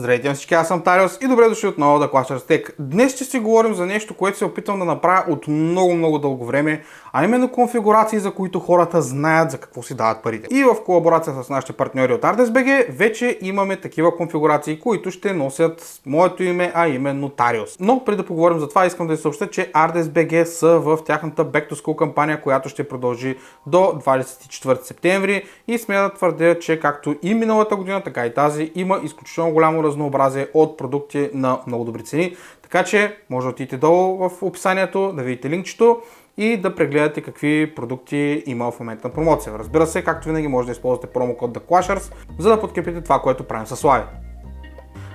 Здравейте на всички, аз съм Тариус и добре дошли отново да Clashers Tech. Днес ще си говорим за нещо, което се опитвам да направя от много дълго време, а именно конфигурации, за които хората знаят за какво си дават парите. И в колаборация с нашите партньори от ArdesBG вече имаме такива конфигурации, които ще носят моето име, а именно Тариус. Но преди да поговорим за това, искам да ви съобщя, че ArdesBG са в тяхната Back to School кампания, която ще продължи до 24 септември и смея да твърдя, че както и миналата година, така и тази има изключително голямо разнообразие от продукти на много добри цени. Така че може да отидете долу в описанието, да видите линкчето и да прегледате какви продукти има в момента на промоция. Разбира се, както винаги може да използвате промокод TheClashers, за да подкрепите това, което правим със Слави.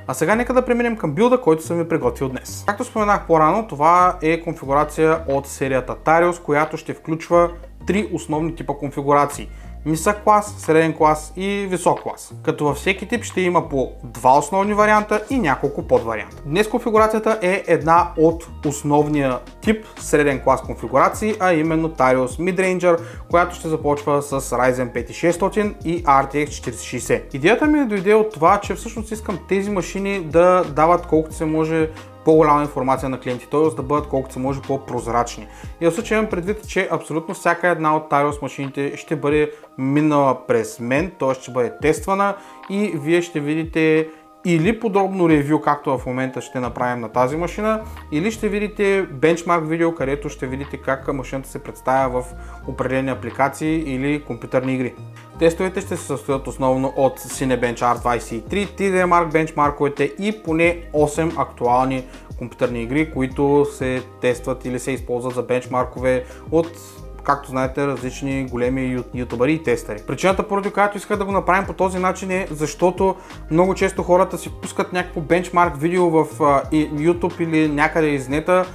А сега нека да преминем към билда, който съм ви приготвил днес. Както споменах по-рано, това е конфигурация от серията Тариус, която ще включва три основни типа конфигурации. Нисък клас, среден клас и висок клас. Като във всеки тип ще има по два основни варианта и няколко подварианта. Днес конфигурацията е една от основния тип среден клас конфигурации, а именно Taurius Midranger, която ще започва с Ryzen 5600 и RTX 4060. Идеята ми дойде от това, че всъщност искам тези машини да дават колкото се може по-голяма информация на клиенти, т.е. да бъдат колкото се може по-прозрачни. И в случай имам предвид, че абсолютно всяка една от Taurius машините ще бъде минала през мен, т.е. ще бъде тествана и вие ще видите или подробно ревю, както в момента ще направим на тази машина, или ще видите бенчмарк видео, където ще видите как машината се представя в определени апликации или компютърни игри. Тестовете ще се състоят основно от Cinebench R23, TDMark бенчмарковете и поне 8 актуални компютърни игри, които се тестват или се използват за бенчмаркове от, както знаете, различни големи ютубъри и тестери. Причината, поради която исках да го направим по този начин, е защото много често хората си пускат някакво бенчмарк видео в YouTube или някъде из нета,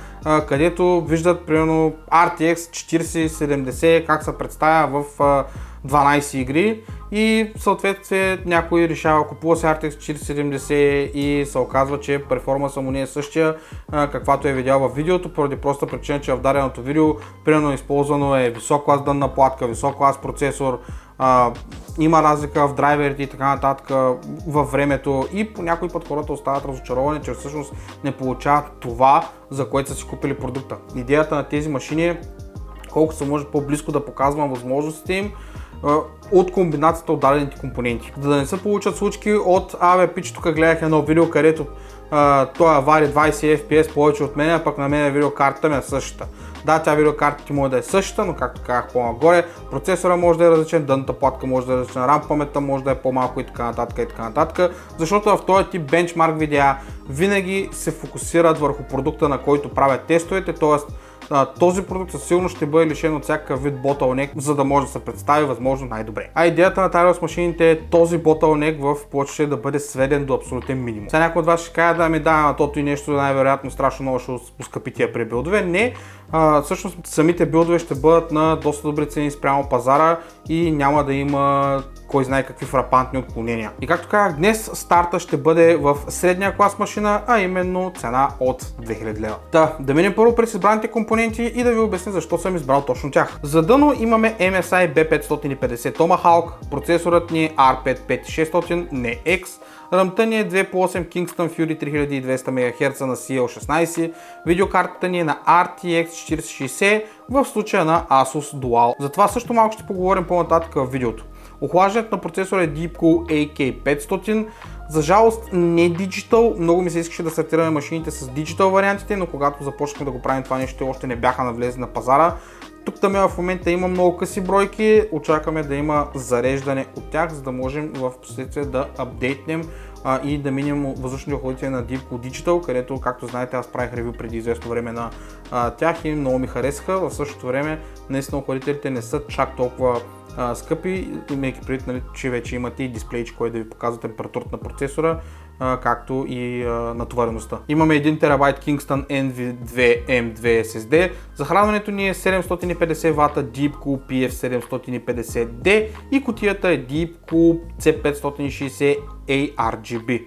където виждат примерно RTX 4070 как се представя в 12 игри и в съответствие някой решава, купува се RTX 4070 и се оказва, че перформанса му не е същия, каквато е видял в видеото, поради проста причина, че в даденото видео примерно използвано е висок клас дънна платка, висок клас процесор, има разлика в драйверите и така нататък във времето и по някой път хората остават разочаровани, че всъщност не получават това, за което са си купили продукта. Идеята на тези машини е колкото се може по-близко да показвам възможностите им от комбинацията от дадените компоненти. За да не се получат случки от пич, тук гледах едно видео, където той вари 20 FPS повече от мен, а пък на мен видеокартата ми е същата. Да, тя видеокарта ти може да е същата, но както казах по-нагоре, процесора може да е различен, дънната платка може да е различна, RAM паметта може да е по-малко и така нататък, защото в този тип бенчмарк видеа винаги се фокусират върху продукта, на който правят тестовете, т.е. този продукт със сигурност ще бъде лишен от всякакъв вид bottleneck, за да може да се представи възможно най-добре. А идеята на Taurius машините е този bottleneck в повече да бъде сведен до абсолютен минимум. Сега някой от вас ще каже на тото и нещо най-вероятно страшно много ще поскъпи тия пребилдове. Не, всъщност самите билдове ще бъдат на доста добри цени спрямо пазара и няма да има кой знае какви фрапантни отклонения. И както казах, днес старта ще бъде в средния клас машина, а именно цена от 2000 лева. Да минем първо през избраните компоненти и да ви обясня защо съм избрал точно тях. За дъно имаме MSI B550 Tomahawk, процесорът ни е R5 5600, не X, RAM-та ни е 2x8 Kingston Fury 3200 МГц на CL16, видеокартата ни е на RTX 4060, в случая на Asus Dual. За това също малко ще поговорим по-нататък в видеото. Охлаждането на процесора е Deepcool AK500, за жалост не Digital, много ми се искаше да стартираме машините с Digital вариантите, но когато започнахме да го правим това нещо, още не бяха навлезли на пазара. Тук в момента има много къси бройки, очакваме да има зареждане от тях, за да можем в последствие да апдейтнем и да минем въздушните охладители на Deepcool Digital, където, както знаете, аз правих ревю преди известно време на тях и много ми харесаха. В същото време, наистина охладителите не са чак толкова скъпи, имайки предвид, че вече имате и дисплейче, който да ви показва температурата на процесора, както и натовареността. Имаме 1 TB Kingston NV2 M2 SSD. Захранването ни е 750 W Deepcool PF750D и кутията е Deepcool C560 ARGB.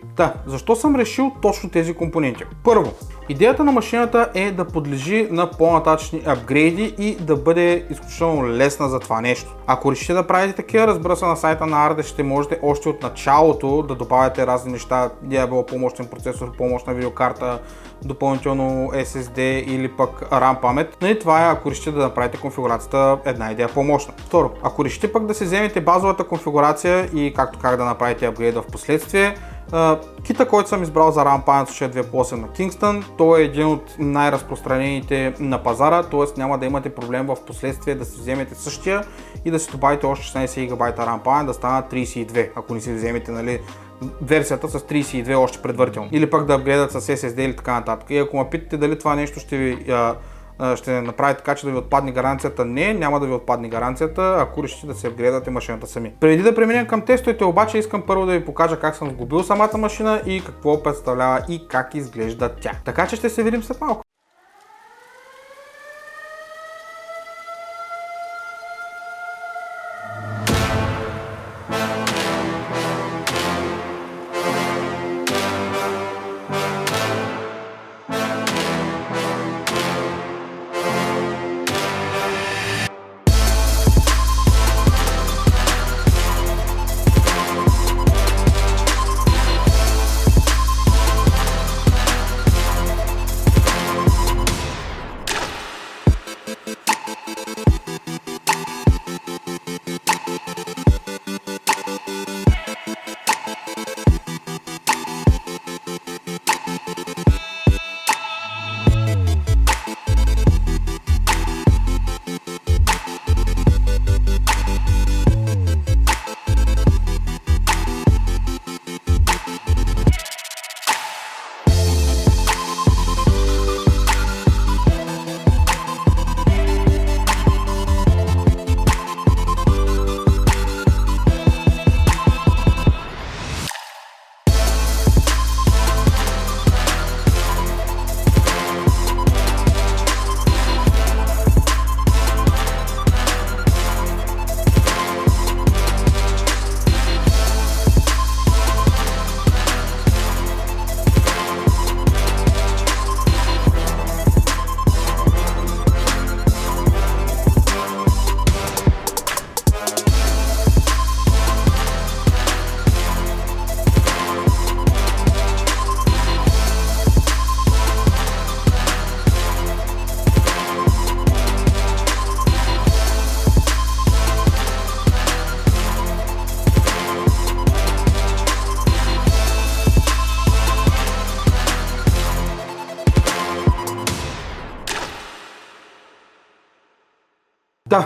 Защо съм решил точно тези компоненти? Първо, идеята на машината е да подлежи на по-нататъчни апгрейди и да бъде изключително лесна за това нещо. Ако решите да правите такива, разбира се, на сайта на Arde ще можете още от началото да добавяте разни неща, било по-мощен процесор, по-мощна видеокарта, допълнително SSD или пък RAM памет. Това е ако решите да направите конфигурацията една идея по-мощна. Второ, ако решите пък да си вземете базовата конфигурация и как да направите апгрейда в последствие, кита, който съм избрал за RAM памет, ще е 2+8 на Kingston. Той е един от най-разпространените на пазара, т.е. няма да имате проблем в последствие да си вземете същия и да си добавите още 16 ГБ RAM памет, да станат 32, ако не си вземете версията с 32 още предварително. Или пък да апгрейдат с SSD или така нататък. И ако ме питате дали това нещо ще направи така, че да ви отпадне гаранцията, няма да ви отпадне гаранцията, ако решите да се апгрейдате машината сами. Преди да преминем към тестовете, обаче искам първо да ви покажа как съм сглобил самата машина и какво представлява и как изглежда тя. Така че ще се видим след малко.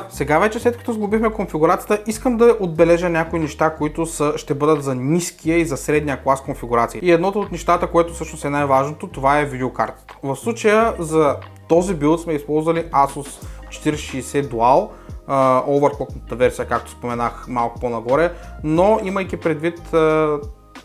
Сега вече след като сглобихме конфигурацията, искам да отбележа някои неща, които ще бъдат за ниския и за средния клас конфигурации. И едното от нещата, което всъщност е най-важното, това е видеокартата. В случая за този билд сме използвали Asus 4060 Dual, overclockната версия, както споменах малко по-нагоре, но имайки предвид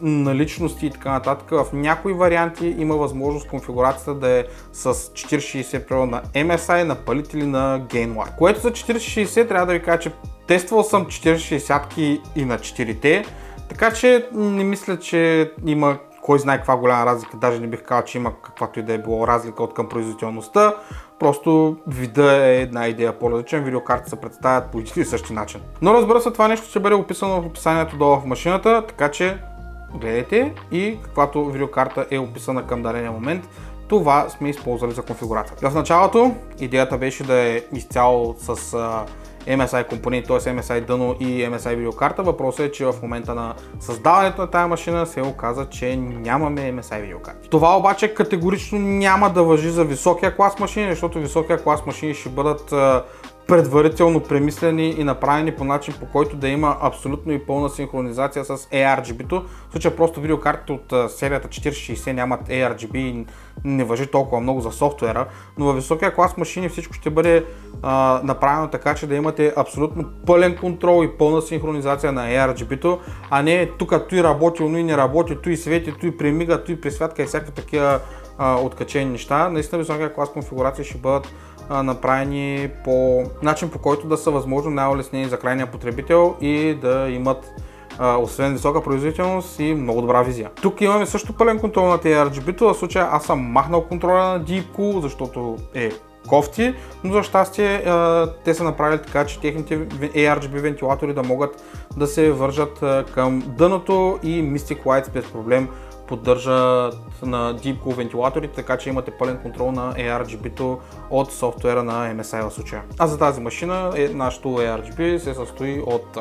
наличности и така нататък, в някои варианти има възможност конфигурацията да е с 4060 на MSI, на Palit или на Gainwire. Което за 4060 трябва да ви кажа, че тествал съм 4060 и на 4T, така че не мисля, че има кой знае каква голяма разлика, даже не бих казал, че има каквато и да е било разлика от към производителността, просто вида е една идея по-различен, видеокартите се представят по един и същи начин. Но разбира се, това нещо ще бъде описано в описанието долу в машината, така че гледайте и каквато видеокарта е описана към дадения момент, това сме използвали за конфигурация. В началото идеята беше да е изцяло с MSI компонент, т.е. MSI дъно и MSI видеокарта. Въпросът е, че в момента на създаването на тази машина се оказа, че нямаме MSI видеокарти. Това обаче категорично няма да важи за високия клас машини, защото високия клас машини ще бъдат предварително премислени и направени по начин, по който да има абсолютно и пълна синхронизация с ARGB-то. В случая просто видеокартите от серията 4060 нямат ARGB и не важи толкова много за софтуера, но във високия клас машини всичко ще бъде направено така, че да имате абсолютно пълен контрол и пълна синхронизация на ARGB-то, а не тук той работи, но и не работи, той свети, той премига, той присвятка и всякакви такива откачени неща. Наистина високия клас конфигурации ще бъдат направени по начин, по който да са възможно най-улеснени за крайния потребител и да имат освен висока производителност и много добра визия. Тук имаме също пълен контрол на тези RGB-то, в случая аз съм махнал контрола на Deepcool, защото е кофти, но за щастие те са направили така, че техните ARGB вентилатори да могат да се вържат към дъното и Mystic Lights без проблем поддържат на Deepcool вентилаторите, така че имате пълен контрол на ARGB-то от софтуера на MSI в случая. А за тази машина нашото ARGB се състои от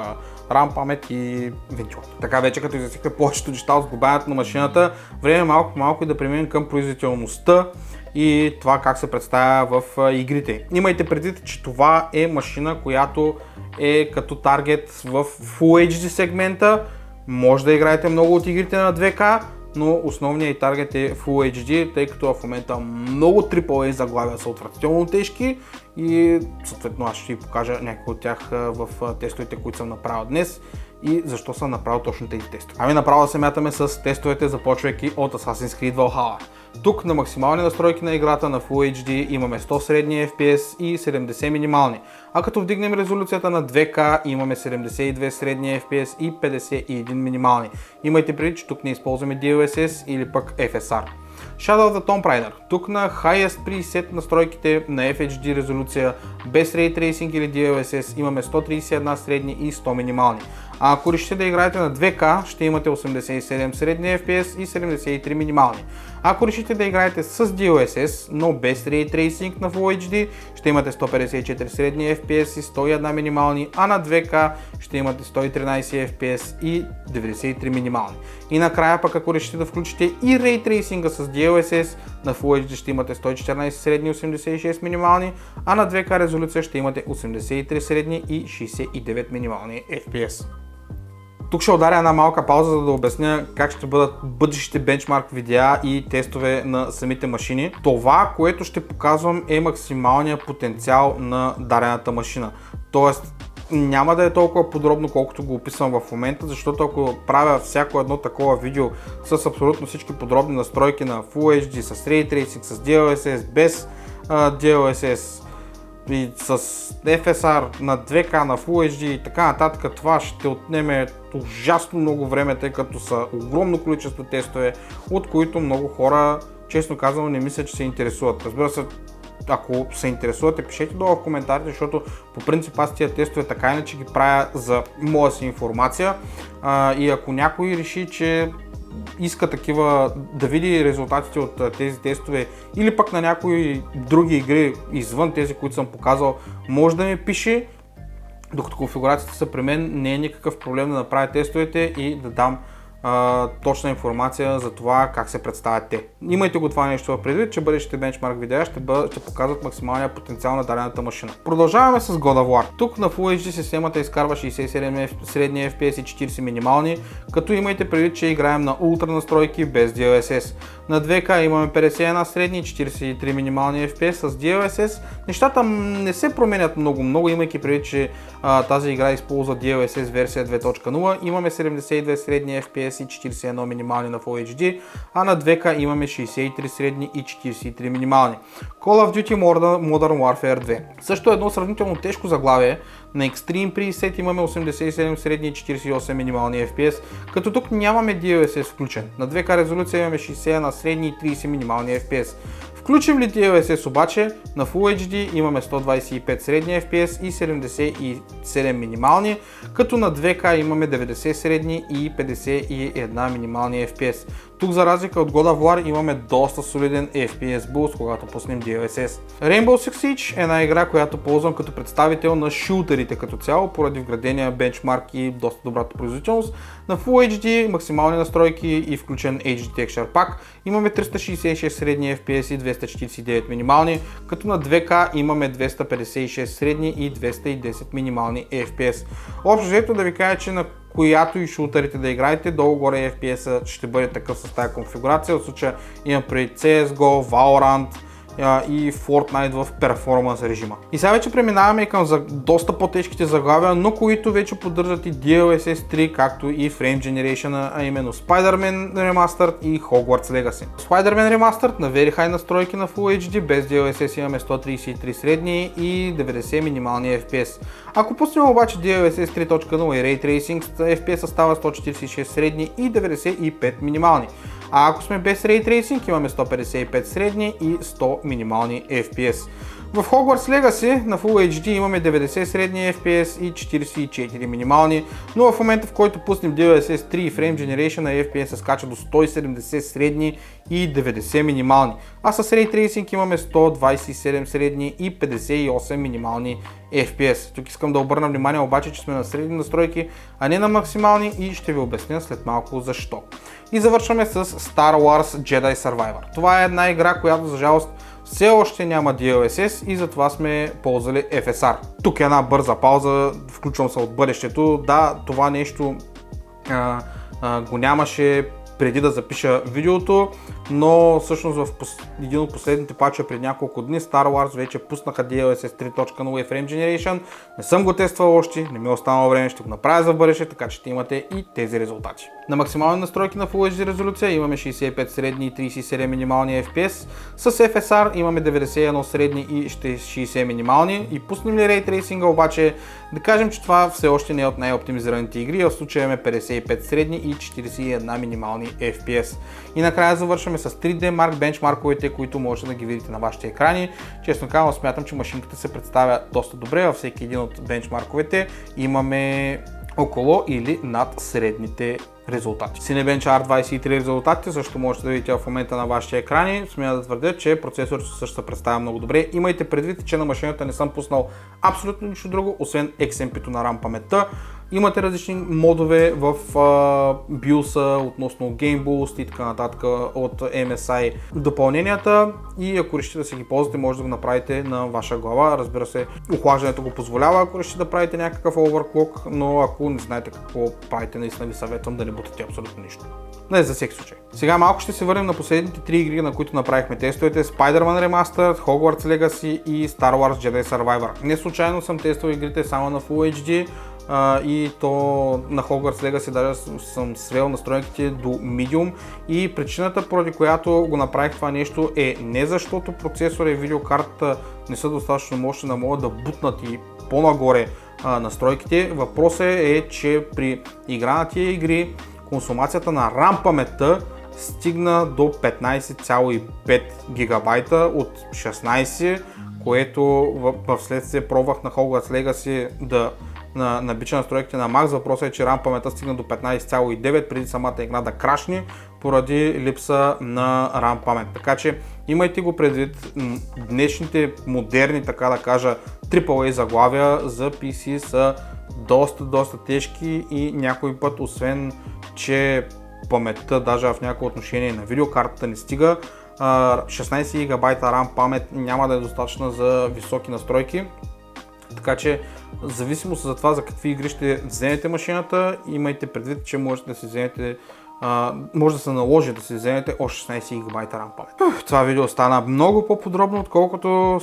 RAM, памет и вентилатор. Така вече като изяснихме повечето неща от сглобяването на машината, време малко по малко и да преминем към производителността и това как се представя в игрите. Имайте предвид, че това е машина, която е като таргет в Full HD сегмента. Може да играете много от игрите на 2K, но основният и таргет е Full HD, тъй като в момента много AAA заглавия са отвратително тежки и съответно аз ще ви покажа някои от тях в тестовете, които съм направил днес и защо съм направил точно тези тестове. Ами направо да се мятаме с тестовете, започвайки от Assassin's Creed Valhalla. Тук на максимални настройки на играта на Full HD имаме 100 средни FPS и 70 минимални, а като вдигнем резолюцията на 2K имаме 72 средни FPS и 51 минимални. Имайте предвид, че тук не използваме DLSS или пък FSR. Shadow of the Tomb Raider. Тук на Highest Preset настройките на FHD резолюция без Ray Tracing или DLSS имаме 131 средни и 100 минимални. А ако решите да играете на 2K, ще имате 87 средни FPS и 73 минимални. Ако решите да играете с DLSS, но без Ray Tracing на Full HD, ще имате 154 средни FPS и 101 минимални, а на 2K ще имате 113 FPS и 93 минимални. И накрая пък ако решите да включите и Ray Tracing с DLSS, на Full HD ще имате 114 средни и 86 минимални, а на 2K резолюция ще имате 83 средни и 69 минимални FPS. Тук ще ударя една малка пауза, за да обясня как ще бъдат бъдещите бенчмарк видеа и тестове на самите машини. Това, което ще показвам, е максималният потенциал на дадената машина. Тоест, няма да е толкова подробно, колкото го описвам в момента, защото ако правя всяко едно такова видео с абсолютно всички подробни настройки на Full HD, с Ray Tracing, с DLSS, без DLSS, и с FSR на 2K, на Full HD и така нататък, това ще отнеме ужасно много време, тъй като са огромно количество тестове, от които много хора, честно казано, не мисля, че се интересуват. Разбира се, ако се интересувате, пишете долу в коментарите, защото по принцип аз тия тестове така иначе ги правя за моя си информация и ако някой реши, че иска такива да види резултатите от тези тестове или пък на някои други игри извън тези, които съм показал, може да ми пише. Докато конфигурацията са при мен, не е никакъв проблем да направя тестовете и да дам точна информация за това как се представят те. Имайте го това нещо в предвид, че бъдещите бенчмарк видеа ще показват максималния потенциал на дадената машина. Продължаваме с God of War. Тук на Full HD системата изкарва 67 средни FPS и 40 минимални, като имайте предвид, че играем на ултра настройки без DLSS. На 2K имаме 51 средни и 43 минимални FPS с DLSS. Нещата не се променят много, имайки предвид, че тази игра използва DLSS версия 2.0. Имаме 72 средни FPS и 41 минимални на Full HD, а на 2K имаме 63 средни и 43 минимални. Call of Duty Modern Warfare 2. Също едно сравнително тежко заглавие. На Extreme Preset имаме 87 средни и 48 минимални FPS, като тук нямаме DLSS включен. На 2K резолюция имаме 60 на средни и 30 минимални FPS. Включим ли DLSS обаче, на Full HD имаме 125 средни FPS и 77 минимални, като на 2K имаме 90 средни и 51 минимални FPS. Тук за разлика от God of War имаме доста солиден FPS boost, когато пуснем DLSS. Rainbow Six Siege е една игра, която ползвам като представител на шутерите като цяло, поради вградения бенчмарк и доста добрата производителност. На Full HD максимални настройки и включен HD Texture Pack имаме 366 средни FPS и 249 минимални, като на 2K имаме 256 средни и 210 минимални FPS. Общо взето да ви кажа, че на която и шутерите да играете, долу-горе FPS ще бъде такъв с тази конфигурация. В случая имам преди CSGO, Valorant, и Fortnite в перформанс режима. И сега вече преминаваме към доста по-тежките заглавия, но които вече поддържат и DLSS 3, както и Frame Generation, а именно Spider-Man Remastered и Hogwarts Legacy. Spider-Man Remastered на Very High настройки на Full HD, без DLSS имаме 133 средни и 90 минимални FPS. Ако пуснем обаче DLSS 3.0 и Ray Tracing, FPS става 146 средни и 95 минимални. А ако сме без Ray Tracing, имаме 155 средни и 100 минимални FPS. В Hogwarts Legacy на Full HD имаме 90 средни FPS и 44 минимални, но в момента, в който пуснем DLSS 3 и Frame Generation, на FPS се скача до 170 средни и 90 минимални, а с Ray Tracing имаме 127 средни и 58 минимални FPS. Тук искам да обърна внимание обаче, че сме на средни настройки, а не на максимални, и ще ви обясня след малко защо. И завършваме с Star Wars Jedi Survivor. Това е една игра, която за жалост все още няма DLSS и затова сме ползвали FSR. Тук е една бърза пауза, включвам се от бъдещето. Да, това нещо го нямаше преди да запиша видеото, но всъщност в един от последните патчове преди няколко дни Star Wars вече пуснаха DLSS 3.0 и Frame Generation. Не съм го тествал още, не ми е останало време, ще го направя за бъдеще, така че ще имате и тези резултати. На максимални настройки на Full HD резолюция имаме 65 средни и 37 минимални FPS. С FSR имаме 91 средни и 60 минимални. И пуснем ли Ray Tracing обаче, да кажем, че това все още не е от най-оптимизираните игри. В случая имаме 55 средни и 41 минимални FPS. И накрая завършваме с 3D Mark бенчмарковете, които можете да ги видите на вашите екрани. Честно казвам, смятам, че машинката се представя доста добре. Във всеки един от бенчмарковете имаме около или над средните резултати. Cinebench R23 резултатите също можете да видите в момента на вашите екрани. Смея да твърдя, че процесорът също се представя много добре. Имайте предвид, че на машината не съм пуснал абсолютно нищо друго, освен XMP-то на RAM паметта. Имате различни модове в BIOS-а относно Game Boost и така нататък от MSI допълненията, и ако решите да си ги ползвате, може да го направите на ваша глава. Разбира се, охлаждането го позволява, ако решите да правите някакъв overclock, но ако не знаете какво правите, наистина ви съветвам да не бутате абсолютно нищо. Не, за всеки случай. Сега малко ще се върнем на последните три игри, на които направихме тестовете: Spider-Man Remastered, Hogwarts Legacy и Star Wars Jedi Survivor. Не случайно съм тествал игрите само на Full HD, и то на Hogwarts Legacy даже съм свел настройките до Medium, и причината, поради която го направих това нещо, е не защото процесора и видеокартата не са достатъчно мощни да могат да бутнат и по-нагоре настройките. Въпросът е, че при игра на тия игри консумацията на RAM паметта стигна до 15,5 гигабайта от 16, което в следствие пробвах на Hogwarts Legacy да набича настройките на Max. Въпросът е, че RAM паметта стигна до 15,9 преди самата игра да крашне поради липса на RAM памет. Така че имайте го предвид, днешните модерни, така да кажа, AAA заглавия за PC са доста тежки, и някой път, освен че паметта даже в някои отношения на видеокартата не стига, 16 гигабайта RAM памет няма да е достатъчна за високи настройки. Така че, в зависимост за това за какви игри ще вземете машината, имайте предвид, че можете да си вземете, може да се наложи да си вземете още 16 гигабайта RAM памет. Това видео стана много по-подробно, отколкото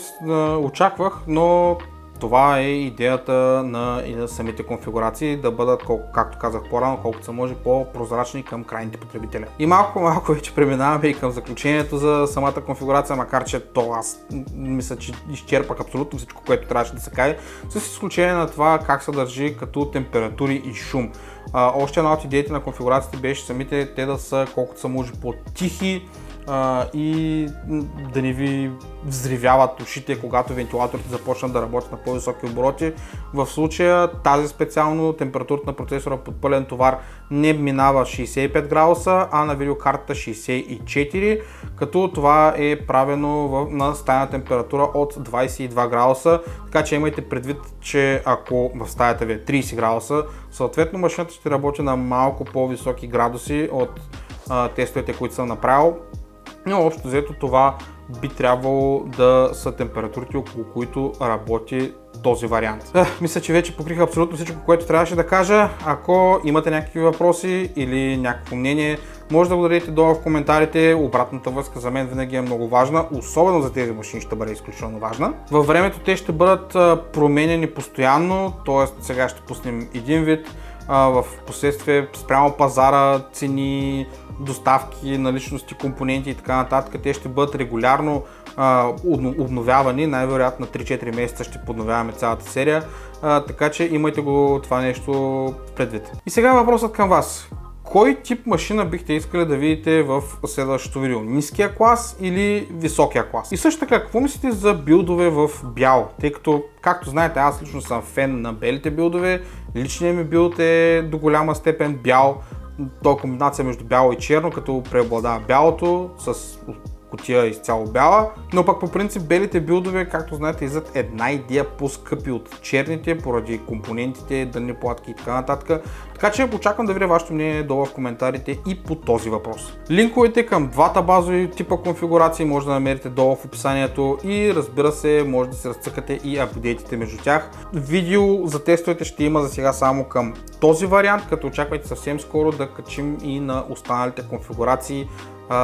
очаквах, но това е идеята на самите конфигурации, да бъдат, както казах по-рано, колкото се може по-прозрачни към крайните потребители. И малко вече преминаваме и към заключението за самата конфигурация, макар че то аз мисля, че изчерпах абсолютно всичко, което трябваше да се каже, с изключение на това как се държи като температури и шум. Още една от идеите на конфигурациите беше самите те да са колкото се може по-тихи, и да не ви взривяват ушите, когато вентилаторите започнат да работят на по-високи обороти. В случая тази специално температурата на процесора под пълен товар не минава 65 градуса, а на видеокартата 64, като това е правено на стайна температура от 22 градуса, така че имайте предвид, че ако в стаята ви е 30 градуса, съответно машината ще работи на малко по-високи градуси от тестовете, които съм направил. Но общо взето това би трябвало да са температурите, около които работи този вариант. Мисля, че вече покриха абсолютно всичко, което трябваше да кажа. Ако имате някакви въпроси или някакво мнение, може да го дадете долу в коментарите. Обратната връзка за мен винаги е много важна, особено за тези машини ще бъде изключително важна. Във времето те ще бъдат променени постоянно, т.е. сега ще пуснем един вид, в последствие спрямо пазара, цени, доставки, наличности, компоненти и така нататък, те ще бъдат регулярно обновявани, най-вероятно на 3-4 месеца ще подновяваме цялата серия, така че имайте го това нещо предвид. И сега въпросът към вас. Кой тип машина бихте искали да видите в следващото видео? Ниския клас или високия клас? И също така, какво мислите за билдове в бяло? Тъй като, както знаете, аз лично съм фен на белите билдове, личният ми билд е до голяма степен бял, то е комбинация между бяло и черно, като преобладава бялото с кутия изцяло бяла, но пък по принцип белите билдове, както знаете, излизат една идея по-скъпи от черните, поради компонентите, дънни платки и така нататък. Така че очаквам да видя вашето мнение долу в коментарите и по този въпрос. Линковете към двата базови типа конфигурации може да намерите долу в описанието и разбира се, може да се разцъкате и апдейтите между тях. Видео за тестовете ще има за сега само към този вариант, като очаквайте съвсем скоро да качим и на останалите конфигурации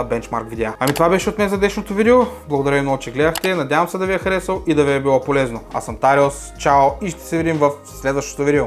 бенчмарк видеа. Ами това беше от мен за днешното видео. Благодаря ви много, че гледахте. Надявам се да ви е харесал и да ви е било полезно. Аз съм Тариос, чао и ще се видим в следващото видео.